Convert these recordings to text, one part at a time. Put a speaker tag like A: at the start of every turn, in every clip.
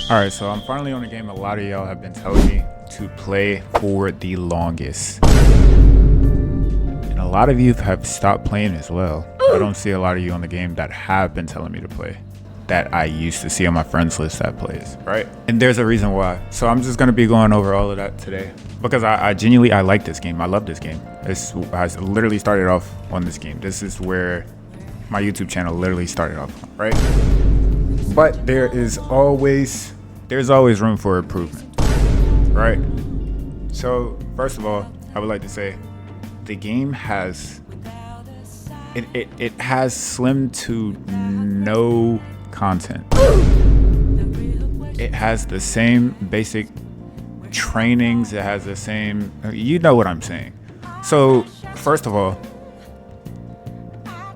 A: Alright, so I'm finally on a game a lot of y'all have been telling me to play for the longest. And a lot of you have stopped playing as well. I don't see a lot of you on the game that have been telling me to play, that I used to see on my friends list that plays, right? And there's a reason why. So I'm just gonna be going over all of that today. Because I genuinely like this game. I love this game. I literally started off on this game. This is where my YouTube channel literally started off on, right? But there's always room for improvement, right? So first of all, I would like to say the game has it has slim to no content. It has the same basic trainings. It has the same, you know what I'm saying. So first of all,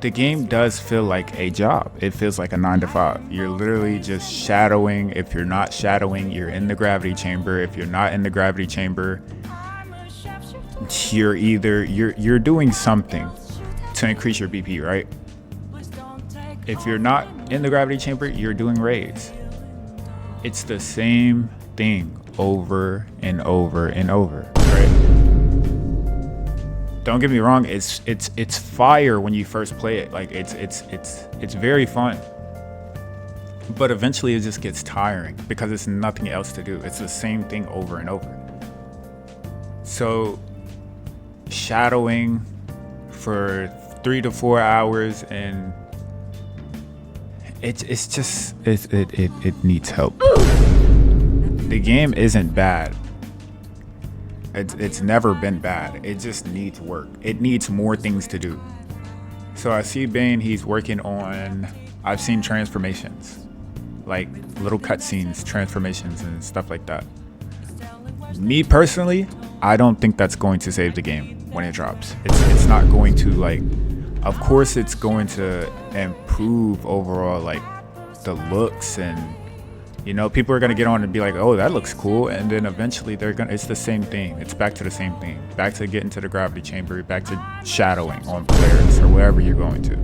A: the game does feel like a job. It feels like a 9 to 5. You're literally just shadowing. If you're not shadowing, you're in the gravity chamber. If you're not in the gravity chamber, you're doing something to increase your BP, right? If you're not in the gravity chamber, you're doing raids. It's the same thing over and over and over, right? Don't get me wrong, it's fire when you first play it. Like it's very fun. But eventually it just gets tiring because it's nothing else to do. It's the same thing over and over. So shadowing for 3 to 4 hours, and it needs help. The game isn't bad. It's never been bad. It just needs work. It needs more things to do. So I see Bane, he's working on, I've seen transformations, like little cutscenes, transformations and stuff like that. Me personally, I don't think that's going to save the game when it drops. It's not going to, like, of course it's going to improve overall, like the looks, and you know, people are gonna get on and be like, oh, that looks cool, and then eventually it's the same thing. It's back to the same thing, back to getting to the gravity chamber, back to shadowing on players or wherever you're going to.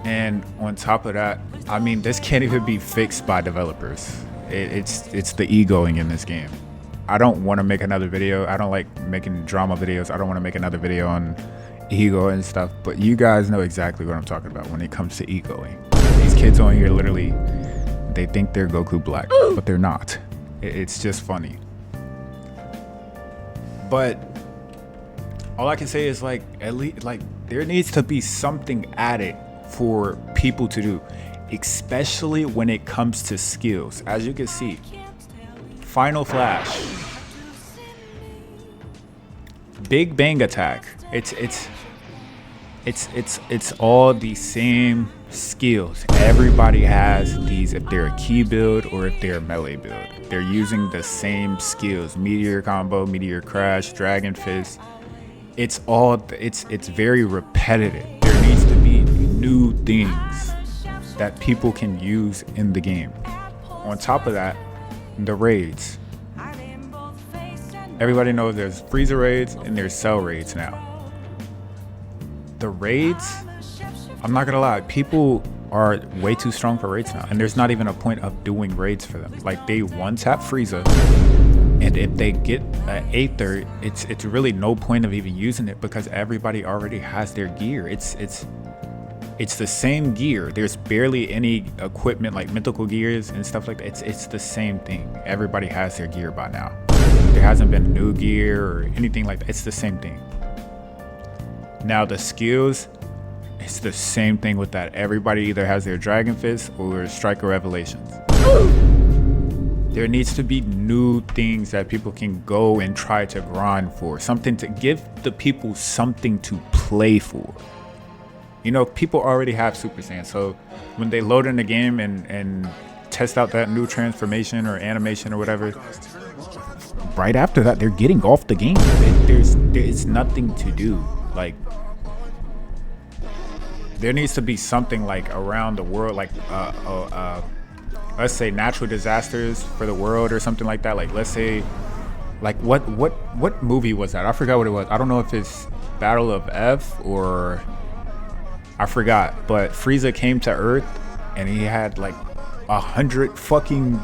A: And on top of that, I mean, this can't even be fixed by developers. It's the egoing in this game. I don't want to make another video. I don't like making drama videos. I don't want to make another video on ego and stuff, but you guys know exactly what I'm talking about when it comes to egoing. These kids on here literally, they think they're Goku Black, but they're not. It's just funny. But all I can say is, like, at least, like, there needs to be something added for people to do, especially when it comes to skills. As you can see, Final Flash, Big Bang Attack. It's all the same skills. Everybody has these, if they're a key build or if they're a melee build. They're using the same skills. Meteor combo, Meteor Crash, Dragon Fist. It's very repetitive. There needs to be new things that people can use in the game. On top of that, the raids. Everybody knows there's Frieza raids and there's Cell raids now. The raids, I'm not gonna lie, people are way too strong for raids now, and there's not even a point of doing raids for them. Like, they one-tap Frieza, and if they get an Aether, it's really no point of even using it because everybody already has their gear. It's the same gear. There's barely any equipment like mythical gears and stuff like that. It's the same thing. Everybody has their gear by now. There hasn't been new gear or anything like that. It's the same thing. Now the skills, it's the same thing with that. Everybody either has their Dragon Fist or Striker Revelations. There needs to be new things that people can go and try to grind for. Something to give the people something to play for. You know, people already have Super Saiyan, so when they load in the game and test out that new transformation or animation or whatever, right after that, they're getting off the game. There's nothing to do. Like, there needs to be something like around the world, like let's say natural disasters for the world or something like that. Like, let's say, like, what movie was that? I forgot what it was. I don't know if it's Battle of F or I forgot, but Frieza came to Earth and he had like 100 fucking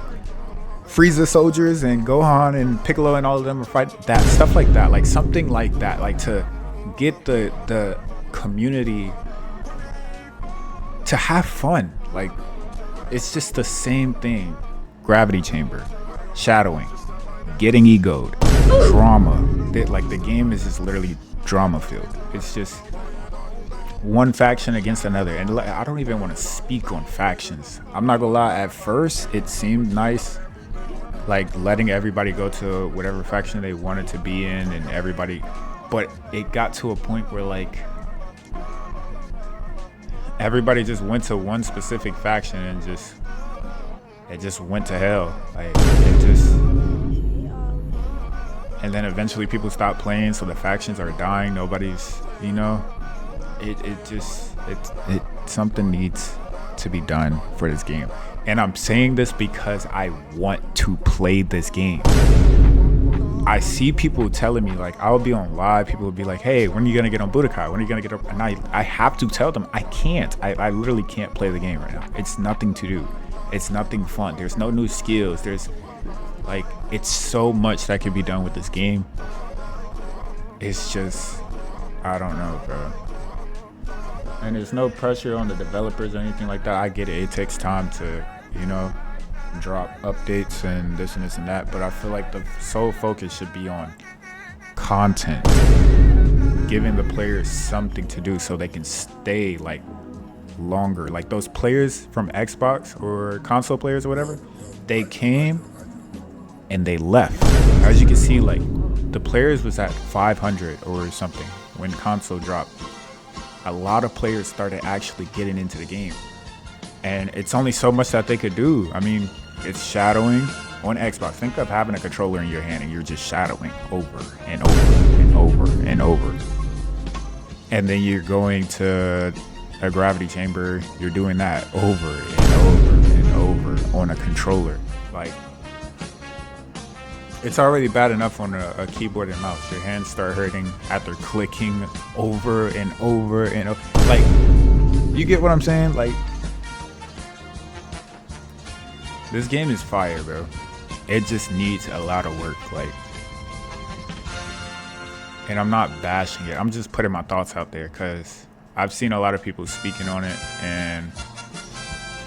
A: Frieza soldiers and Gohan and Piccolo and all of them are fighting. That stuff like that, like something like that, like to get the community to have fun. Like it's just the same thing. Gravity chamber, shadowing, getting egoed, drama. Like the game is just literally drama filled. It's just one faction against another, and I don't even want to speak on factions. I'm not gonna lie, at first it seemed nice, like letting everybody go to whatever faction they wanted to be in, and everybody, but it got to a point where like everybody just went to one specific faction and it just went to hell. Like it just, and then eventually people stopped playing, so the factions are dying. Nobody's, you know, it something needs to be done for this game. And I'm saying this because I want to play this game. I see people telling me, like, I'll be on live, people will be like, hey, when are you gonna get on Budokai? When are you gonna get up? And I have to tell them I can't. I literally can't play the game right now. It's nothing to do. It's nothing fun. There's no new skills. There's like, it's so much that can be done with this game. It's just, I don't know, bro. And there's no pressure on the developers or anything like that. I get it. It takes time to, you know, drop updates and this and that. But I feel like the sole focus should be on content, giving the players something to do so they can stay like longer. Like those players from Xbox or console players or whatever, they came and they left. As you can see, like the players was at 500 or something when console dropped. A lot of players started actually getting into the game, and it's only so much that they could do. I mean, it's shadowing on Xbox. Think of having a controller in your hand and you're just shadowing over and over and over and over, and then you're going to a gravity chamber, you're doing that over and over and over on a controller. Like, it's already bad enough on a keyboard and mouse. Your hands start hurting after clicking over and over and over. Like, you get what I'm saying? Like, this game is fire, bro. It just needs a lot of work. Like, and I'm not bashing it. I'm just putting my thoughts out there because I've seen a lot of people speaking on it, and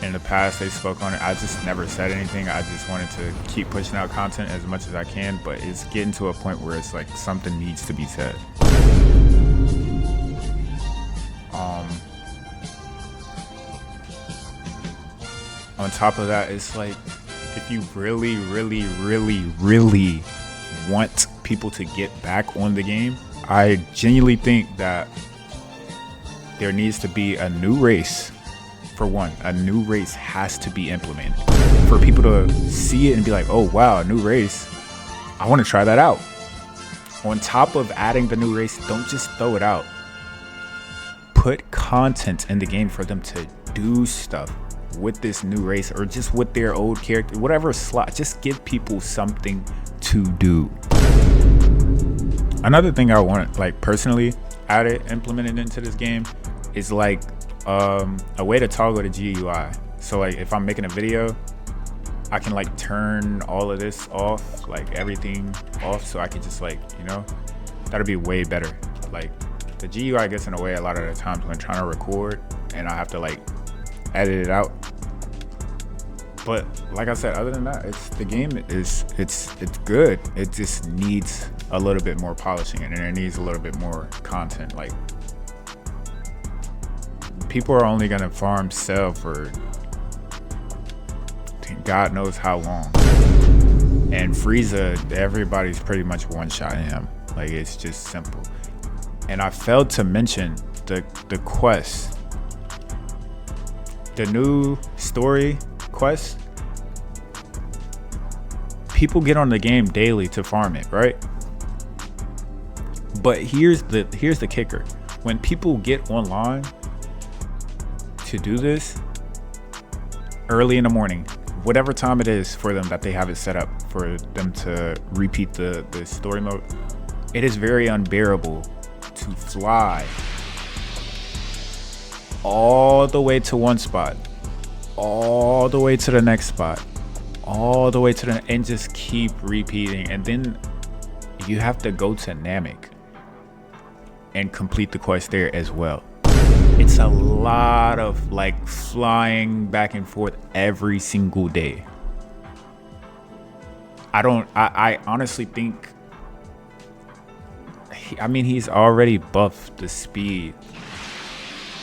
A: in the past they spoke on it. I just never said anything. I just wanted to keep pushing out content as much as I can, but it's getting to a point where it's like something needs to be said. On top of that, it's like, if you really want people to get back on the game, I genuinely think that there needs to be a new race. For one, a new race has to be implemented for people to see it and be like, oh wow, a new race, I want to try that out. On top of adding the new race, don't just throw it out. Put content in the game for them to do stuff with this new race, or just with their old character, whatever slot. Just give people something to do. Another thing I want, like, personally implemented into this game is like a way to toggle the GUI. So like if I'm making a video, I can like turn all of this off, like everything off, so I can just, like, you know, that'd be way better. Like the GUI gets in the way a lot of the times when trying to record, and I have to like edit it out. But like I said, other than that, the game is good. It just needs a little bit more polishing, and it needs a little bit more content. Like, people are only gonna farm sell for God knows how long. And Frieza, everybody's pretty much one-shotting him. Like, it's just simple. And I failed to mention the quest. The new story quest. People get on the game daily to farm it, right? But here's the kicker. When people get online to do this early in the morning, whatever time it is for them that they have it set up for them to repeat the story mode, it is very unbearable to fly all the way to one spot, all the way to the next spot, all the way to the, and just keep repeating. And then you have to go to Namek and complete the quest there as well. It's a lot of like flying back and forth every single day. I honestly think, I mean, he's already buffed the speed,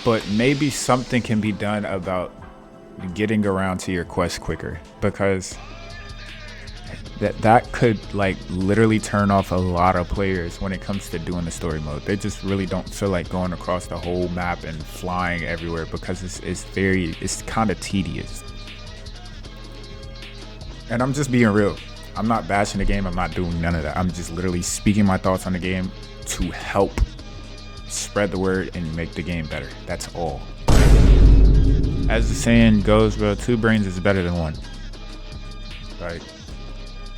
A: but maybe something can be done about getting around to your quest quicker, because that could like literally turn off a lot of players when it comes to doing the story mode. They just really don't feel like going across the whole map and flying everywhere, because it's kind of tedious. And I'm just being real. I'm not bashing the game. I'm not doing none of that. I'm just literally speaking my thoughts on the game to help spread the word and make the game better. That's all. As the saying goes, bro, 2 brains is better than 1. Like,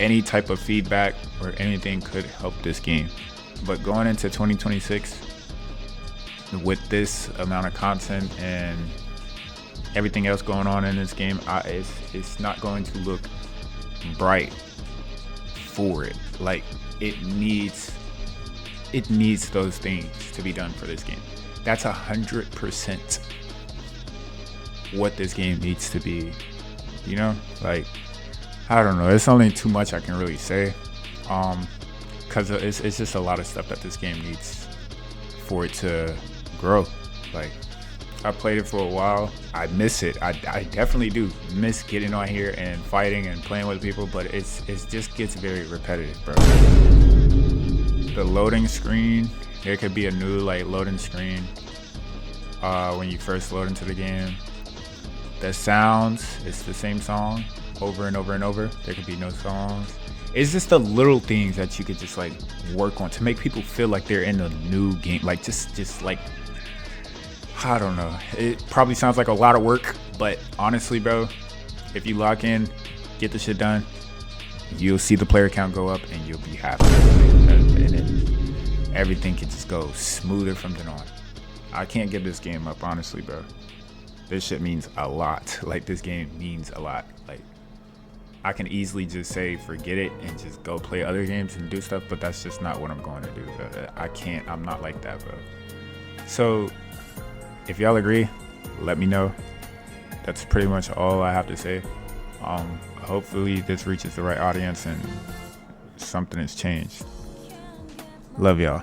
A: any type of feedback or anything could help this game. But going into 2026 with this amount of content and everything else going on in this game, it's not going to look bright for it. Like, it needs those things to be done for this game. That's 100% what this game needs to be, you know? Like, I don't know, it's only too much I can really say, because it's just a lot of stuff that this game needs for it to grow. Like, I played it for a while. I miss it. I definitely do miss getting on here and fighting and playing with people, but it just gets very repetitive, bro. The loading screen, there could be a new like loading screen when you first load into the game. The sounds, it's the same song over and over and over. There could be no songs. It's just the little things that you could just like work on to make people feel like they're in a new game. Like just like, I don't know. It probably sounds like a lot of work, but honestly, bro, if you lock in, get the shit done, you'll see the player count go up and you'll be happy. And then everything can just go smoother from then on. I can't give this game up, honestly, bro. This shit means a lot. Like, this game means a lot. Like, I can easily just say forget it and just go play other games and do stuff, but that's just not what I'm going to do, bro. I can't. I'm not like that, bro. So if y'all agree, let me know. That's pretty much all I have to say. Hopefully this reaches the right audience and something has changed. Love y'all.